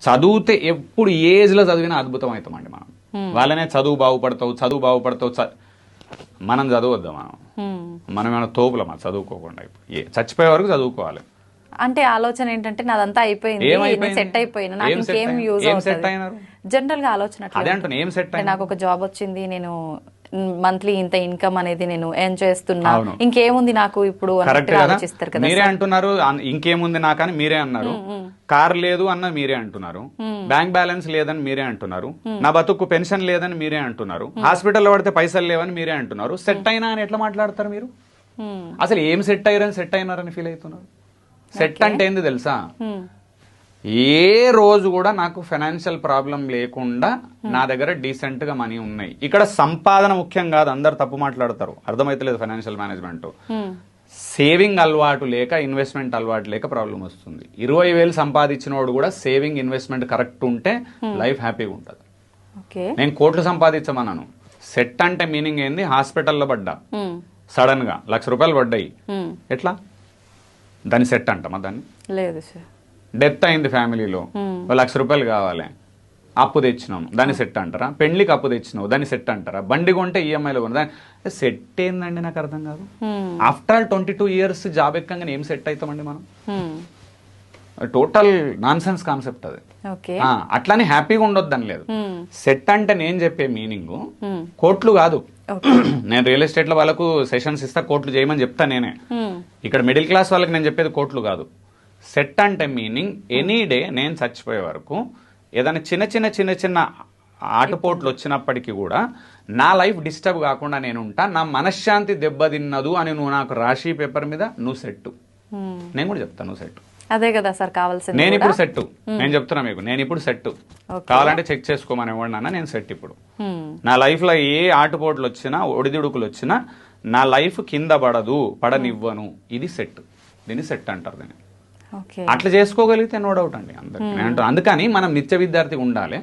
చదివితే ఎప్పుడు ఏజ్ లో చదివినా అద్భుతం అవుతామండి మనం. వాళ్ళనే చదువు బాగుపడతావు మనం చదవద్దాం. మనం ఏమైనా తోపులమా చదువుకోకుండా? చచ్చిపోయే వరకు చదువుకోవాలి. అంటే ఆలోచన ఏంటంటే నాదంతా అయిపోయింది, సెట్ అయిపోయినా నాకు ఇంకేం యూజ్ అవుతుంది జనరల్ గా ఆలోచన. అదే అంటున్నా, ఏం సెట్ నాకు ఒక జాబ్ వచ్చింది, నేను మంత్లీ ఇంత ఇన్కమ్ అనేది నేను ఎర్న్ చేస్తున్నా, ఇంకేముంది నాకు ఇప్పుడు ఆలోచిస్తారు కదా. మీరే అంటున్నారు ఇంకేముంది నాకని మీరే అన్నారు. కార్ లేదు అన్న మీరే అంటున్నారు. బ్యాంక్ బ్యాలెన్స్ లేదని మీరే అంటున్నారు. నా బతుకు పెన్షన్ లేదని మీరే అంటున్నారు. హాస్పిటల్లో పడితే పైసలు లేవని మీరే అంటున్నారు. సెట్ అయినా అని ఎట్లా మాట్లాడతారు మీరు? అసలు ఏం సెట్ అయినారని ఫీల్ అవుతున్నారు? సెట్ అంటే ఏంది తెలుసా? ఏ రోజు కూడా నాకు ఫైనాన్షియల్ ప్రాబ్లం లేకుండా నా దగ్గర డీసెంట్ గా మనీ ఉన్నాయి. ఇక్కడ సంపాదన ముఖ్యం కాదు, అందరు తప్పు మాట్లాడతారు, అర్థమైతలేదు ఫైనాన్షియల్ మేనేజ్మెంట్. సేవింగ్ అలవాటు లేక, ఇన్వెస్ట్మెంట్ అలవాటు లేక ప్రాబ్లం వస్తుంది. 20,000 సంపాదించినోడు కూడా సేవింగ్ ఇన్వెస్ట్మెంట్ కరెక్ట్ ఉంటే లైఫ్ హ్యాపీగా ఉంటుంది. నేను కోట్లు సంపాదించమన్నాను. సెట్ అంటే మీనింగ్ ఏంది? హాస్పిటల్లో పడ్డా సడన్ గా ₹1,00,000 పడ్డాయి, ఎట్లా దాన్ని సెట్ అంటామా? దాన్ని లేదు సార్. డెత్ అయింది ఫ్యామిలీలో, ₹1,00,000 కావాలి, అప్పు తెచ్చినాం, దాన్ని సెట్ అంటారా? పెళ్లికి అప్పు తెచ్చినావు, దాన్ని సెట్ అంటారా? బండి కొంటే ఈఎంఐలో కొన్నా దాన్ని సెట్ ఏందండి? నాకు అర్థం కాదు. ఆఫ్టర్ ఆల్ 22 years జాబ్ ఎక్కగానే ఏం సెట్ అవుతామండి మనం? టోటల్ నాన్ సెన్స్ కాన్సెప్ట్ అది. అట్లానే హ్యాపీగా ఉండొద్దని లేదు. సెట్ అంటే నేను చెప్పే మీనింగ్ కోట్లు కాదు. నేను రియల్ ఎస్టేట్ లో వాళ్ళకు సెషన్స్ ఇస్తా, కోట్లు చేయమని చెప్తా నేనే. ఇక్కడ మిడిల్ క్లాస్ వాళ్ళకి నేను చెప్పేది కోట్లు కాదు. సెట్ అంటే మీనింగ్ ఎనీ డే నేను చచ్చిపోయే వరకు ఏదైనా చిన్న ఆటుపోట్లు వచ్చినప్పటికీ కూడా నా లైఫ్ డిస్టర్బ్ కాకుండా నేను ఉంటా, నా మనశ్శాంతి దెబ్బతిన్నదు అని నువ్వు నాకు రాసి పేపర్ మీద నువ్వు సెట్. నేను కూడా చెప్తాను నువ్వు సెట్. అదే కదా సార్ కావాల్సింది. నేను ఇప్పుడు సెట్, నేను చెప్తున్నా మీకు, నేను ఇప్పుడు సెట్. కావాలంటే చెక్ చేసుకోమని ఇవ్వండి, నేను సెట్. ఇప్పుడు నా లైఫ్ లో ఏ ఆటుపోట్లు వచ్చినా, ఒడిదుడుకులు వచ్చినా నా లైఫ్ కింద పడనివ్వను. ఇది సెట్. దీన్ని సెట్ అంటారు. దీన్ని అట్లా చేసుకోగలిగితే నో డౌట్ అండి అందరికి. అందుకని మనం నిత్య విద్యార్థి ఉండాలి.